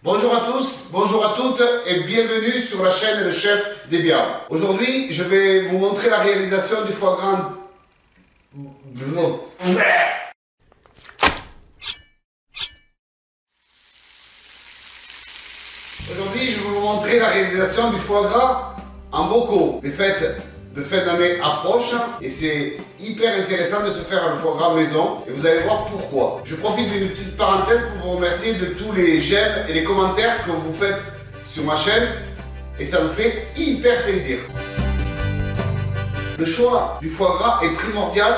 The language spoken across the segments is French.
Bonjour à tous, bonjour à toutes et bienvenue sur la chaîne Le Chef des Biens. Aujourd'hui, je vais vous montrer la réalisation du foie gras. Aujourd'hui, je vais vous montrer la réalisation du foie gras en bocaux. Les fêtes de fin d'année approchent et c'est hyper intéressant de se faire le foie gras maison et vous allez voir pourquoi. Je profite d'une petite parenthèse pour vous remercier de tous les j'aime et les commentaires que vous faites sur ma chaîne et ça me fait hyper plaisir. Le choix du foie gras est primordial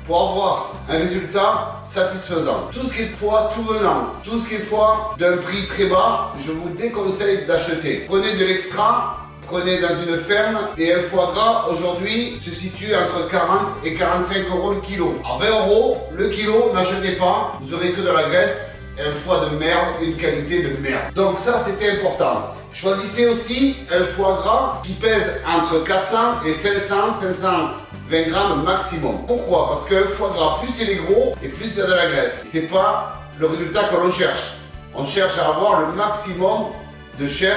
pour avoir un résultat satisfaisant. Tout ce qui est foie tout venant, tout ce qui est foie d'un prix très bas, je vous déconseille d'acheter. Prenez de l'extra. Prenez dans une ferme et un foie gras aujourd'hui se situe entre 40 et 45 euros le kilo. À 20 euros le kilo, n'achetez pas, vous aurez que de la graisse, un foie de merde et une qualité de merde. Donc ça c'était important. Choisissez aussi un foie gras qui pèse entre 400 et 520 grammes maximum. Pourquoi? Parce qu'un foie gras, plus il est gros et plus il y a de la graisse. C'est pas le résultat que l'on cherche. On cherche à avoir le maximum de chair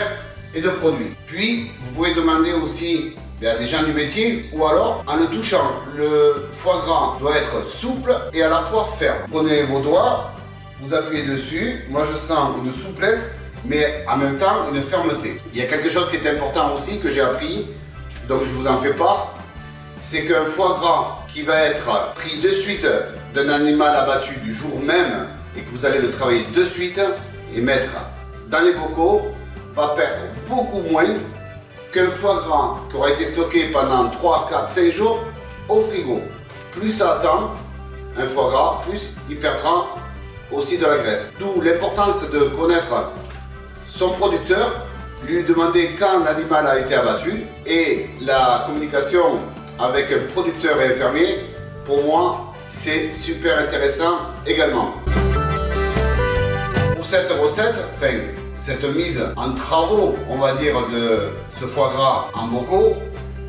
et de produits. Puis, vous pouvez demander aussi à des gens du métier ou alors en le touchant. Le foie gras doit être souple et à la fois ferme. Prenez vos doigts, vous appuyez dessus. Moi, je sens une souplesse, mais en même temps une fermeté. Il y a quelque chose qui est important aussi que j'ai appris, donc je vous en fais part. C'est qu'un foie gras qui va être pris de suite d'un animal abattu du jour même et que vous allez le travailler de suite et mettre dans les bocaux va perdre beaucoup moins qu'un foie gras qui aura été stocké pendant 3, 4, 5 jours au frigo. Plus ça attend, un foie gras, plus il perdra aussi de la graisse. D'où l'importance de connaître son producteur, lui demander quand l'animal a été abattu et la communication avec un producteur et un fermier, pour moi, c'est super intéressant également. Pour cette recette, cette mise en travaux, on va dire, de ce foie gras en bocaux,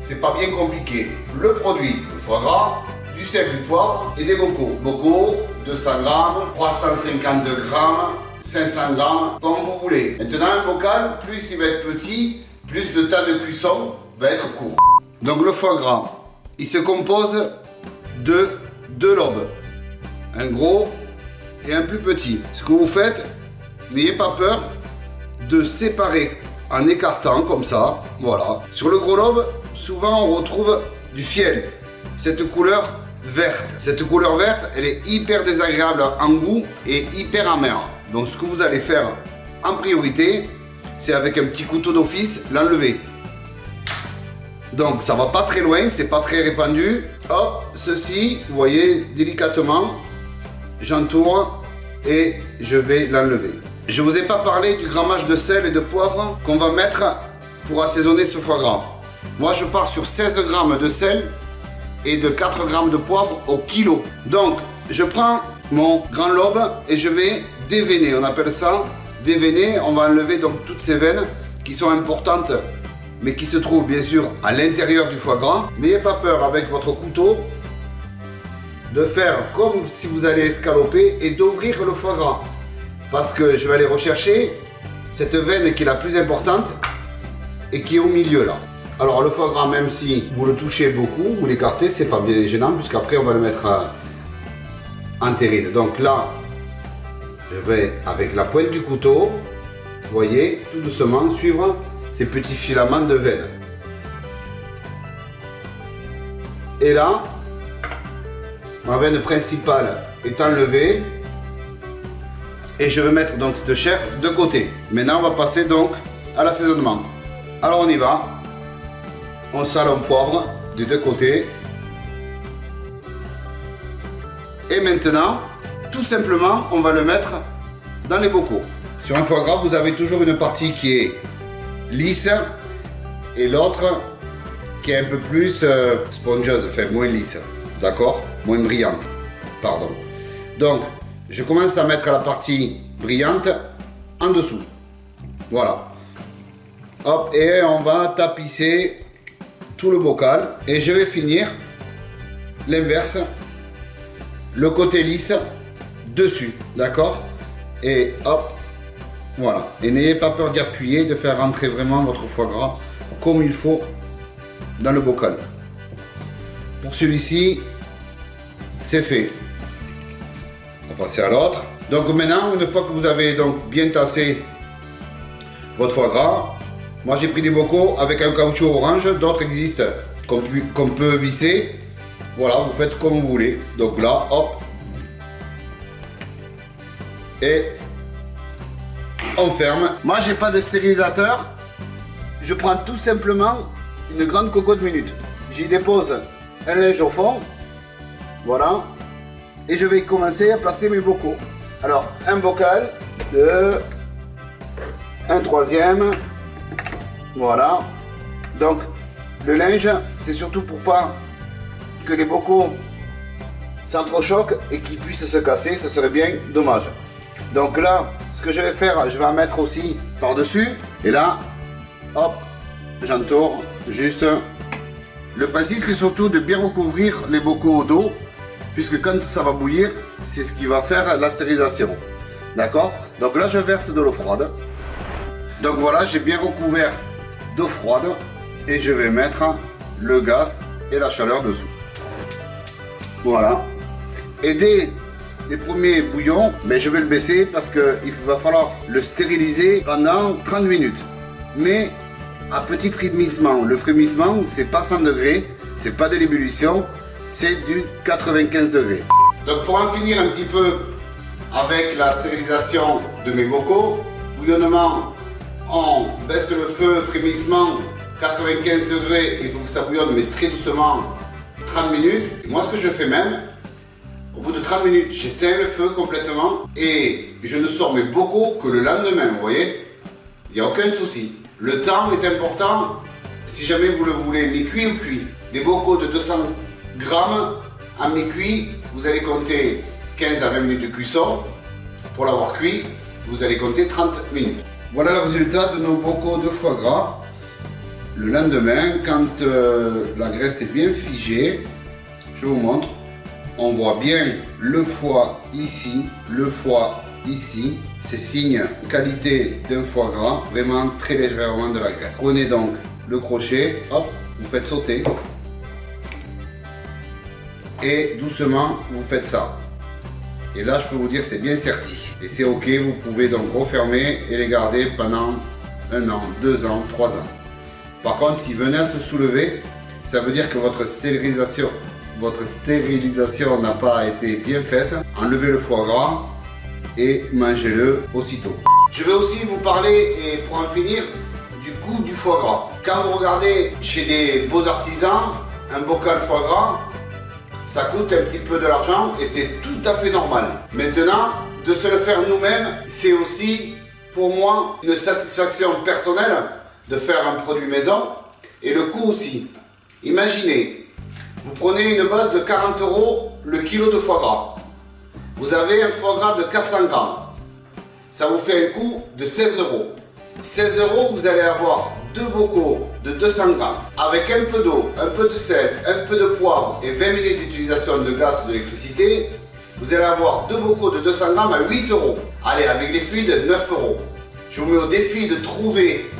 c'est pas bien compliqué. Le produit, le foie gras, du sel, du poivre et des bocaux. Bocaux, 200 grammes, 350 grammes, 500 grammes, comme vous voulez. Maintenant, un bocal, plus il va être petit, plus de temps de cuisson va être court. Donc le foie gras, il se compose de deux lobes, un gros et un plus petit. Ce que vous faites, n'ayez pas peur de séparer en écartant comme ça, voilà. Sur le gros lobe, souvent on retrouve du fiel, cette couleur verte. Cette couleur verte, elle est hyper désagréable en goût et hyper amère. Donc ce que vous allez faire en priorité, c'est avec un petit couteau d'office l'enlever. Donc ça va pas très loin, c'est pas très répandu. Hop, ceci, vous voyez, délicatement, j'entoure et je vais l'enlever. Je ne vous ai pas parlé du grammage de sel et de poivre qu'on va mettre pour assaisonner ce foie gras. Moi, je pars sur 16 grammes de sel et de 4 grammes de poivre au kilo. Donc, je prends mon grand lobe et je vais déveiner. On appelle ça déveiner. On va enlever donc toutes ces veines qui sont importantes, mais qui se trouvent bien sûr à l'intérieur du foie gras. N'ayez pas peur avec votre couteau de faire comme si vous allez escaloper et d'ouvrir le foie gras. Parce que je vais aller rechercher cette veine qui est la plus importante et qui est au milieu là. Alors le foie gras, même si vous le touchez beaucoup, vous l'écartez, c'est pas bien gênant puisqu'après on va le mettre en terrine. Donc là, je vais avec la pointe du couteau, vous voyez, tout doucement suivre ces petits filaments de veine. Et là, ma veine principale est enlevée. Et je vais mettre donc cette chair de côté. Maintenant, on va passer donc à l'assaisonnement. Alors, on y va. On sale en poivre des deux côtés. Et maintenant, tout simplement, on va le mettre dans les bocaux. Sur un foie gras, vous avez toujours une partie qui est lisse et l'autre qui est un peu plus spongieuse, enfin moins lisse. D'accord? Moins brillante. Pardon. Donc, je commence à mettre la partie brillante en dessous. Voilà. Hop, et on va tapisser tout le bocal. Et je vais finir l'inverse, le côté lisse dessus. D'accord? Et hop, Voilà. Et n'ayez pas peur d'y appuyer, de faire rentrer vraiment votre foie gras comme il faut dans le bocal. Pour celui-ci, c'est fait. On va passer à l'autre. Donc maintenant, une fois que vous avez donc bien tassé votre foie gras, moi j'ai pris des bocaux avec un caoutchouc orange, d'autres existent qu'on peut visser. Voilà, vous faites comme vous voulez. Donc là, hop. Et on ferme. Moi j'ai pas de stérilisateur. Je prends tout simplement une grande cocotte minute. J'y dépose un linge au fond. Voilà. Et je vais commencer à placer mes bocaux. Alors, un bocal, deux, un troisième. Voilà. Donc, le linge, c'est surtout pour pas que les bocaux s'entrechoquent et qu'ils puissent se casser. Ce serait bien dommage. Donc là, ce que je vais faire, je vais en mettre aussi par-dessus. Et là, hop, j'entoure juste. Le principe, c'est surtout de bien recouvrir les bocaux d'eau, puisque quand ça va bouillir, c'est ce qui va faire la stérilisation. D'accord? Donc là, je verse de l'eau froide. Donc voilà, j'ai bien recouvert d'eau froide et je vais mettre le gaz et la chaleur dessous. Voilà. Et dès les premiers bouillons, mais je vais le baisser parce qu'il va falloir le stériliser pendant 30 minutes. Mais à petit frémissement. Le frémissement, c'est pas 100 degrés, c'est pas de l'ébullition, c'est du 95 degrés. Donc pour en finir un petit peu avec la stérilisation de mes bocaux, bouillonnement, on baisse le feu, frémissement, 95 degrés, il faut que ça bouillonne mais très doucement, 30 minutes. Et moi ce que je fais même, au bout de 30 minutes, j'éteins le feu complètement et je ne sors mes bocaux que le lendemain, vous voyez. Il n'y a aucun souci. Le temps est important si jamais vous le voulez mi-cuit ou cuit. Des bocaux de 200 grammes en mi-cuit, vous allez compter 15 à 20 minutes de cuisson. Pour l'avoir cuit, vous allez compter 30 minutes. Voilà le résultat de nos bocaux de foie gras. Le lendemain, quand la graisse est bien figée, je vous montre, on voit bien le foie ici, le foie ici. C'est signe qualité d'un foie gras, vraiment très légèrement de la graisse. Prenez donc le crochet, hop, vous faites sauter. Et doucement, vous faites ça. Et là, je peux vous dire, c'est bien serti. Et c'est ok, vous pouvez donc refermer et les garder pendant 1 an, 2 ans, 3 ans. Par contre, s'il venait à se soulever, ça veut dire que votre stérilisation n'a pas été bien faite. Enlevez le foie gras et mangez-le aussitôt. Je vais aussi vous parler, et pour en finir, du goût du foie gras. Quand vous regardez chez des beaux artisans, un bocal foie gras, ça coûte un petit peu de l'argent et c'est tout à fait normal. Maintenant, de se le faire nous-mêmes, c'est aussi pour moi une satisfaction personnelle de faire un produit maison et le coût aussi. Imaginez, vous prenez une base de 40 € le kilo de foie gras. Vous avez un foie gras de 400 grammes. Ça vous fait un coût de 16 €. 16 €, vous allez avoir 2 bocaux de 200 grammes avec un peu d'eau, un peu de sel, un peu de poivre et 20 minutes d'utilisation de gaz ou d'électricité. Vous allez avoir 2 bocaux de 200 grammes à 8 €. Allez, avec les fluides, 9 €. Je vous mets au défi de trouver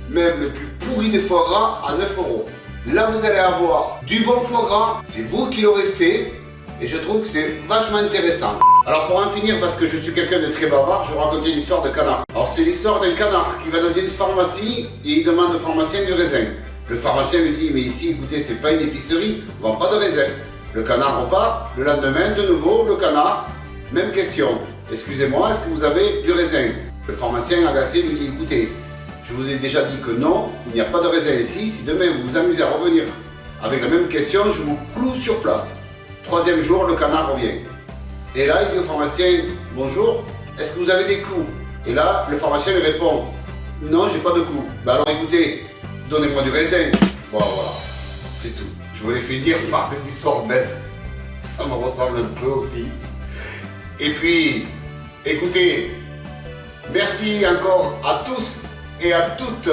même le plus pourri des foie gras à 9 €. Là, vous allez avoir du bon foie gras, c'est vous qui l'aurez fait. Et je trouve que c'est vachement intéressant. Alors pour en finir, parce que je suis quelqu'un de très bavard, je vais vous raconter une histoire de canard. Alors c'est l'histoire d'un canard qui va dans une pharmacie et il demande au pharmacien du raisin. Le pharmacien lui dit, mais ici, écoutez, c'est pas une épicerie, on vend pas de raisin. Le canard repart, le lendemain, de nouveau, le canard, même question. Excusez-moi, est-ce que vous avez du raisin? Le pharmacien agacé lui dit, écoutez, je vous ai déjà dit que non, il n'y a pas de raisin ici. Si demain vous vous amusez à revenir avec la même question, je vous cloue sur place. 3e jour, le canard revient. Et là, il dit au pharmacien, bonjour, est-ce que vous avez des clous? Et là, le pharmacien lui répond, non, j'ai pas de clous. Bah alors écoutez, donnez-moi du raisin. Bon, voilà, c'est tout. Je vous l'ai fait dire par cette histoire bête. Ça me ressemble un peu aussi. Et puis, écoutez, merci encore à tous et à toutes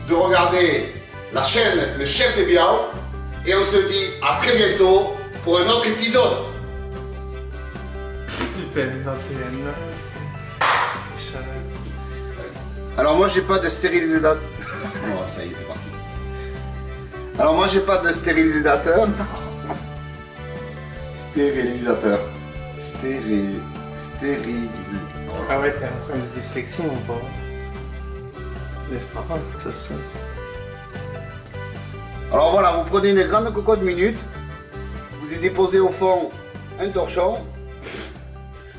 de regarder la chaîne Le Chef des Biao. Et on se dit à très bientôt pour un autre épisode. Dipende da pena. Alors moi j'ai pas de stérilisateur. Oh, ça y est, c'est parti. Alors moi j'ai pas de stérilisateur. Stérilisateur. Ah ouais, t'as un problème de dyslexie, mon pauvre. Mais c'est pas grave, ça se sonne. Alors voilà, vous prenez une grande cocotte minute, vous y déposez au fond un torchon.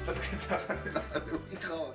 Parce que t'as... Oui, grave.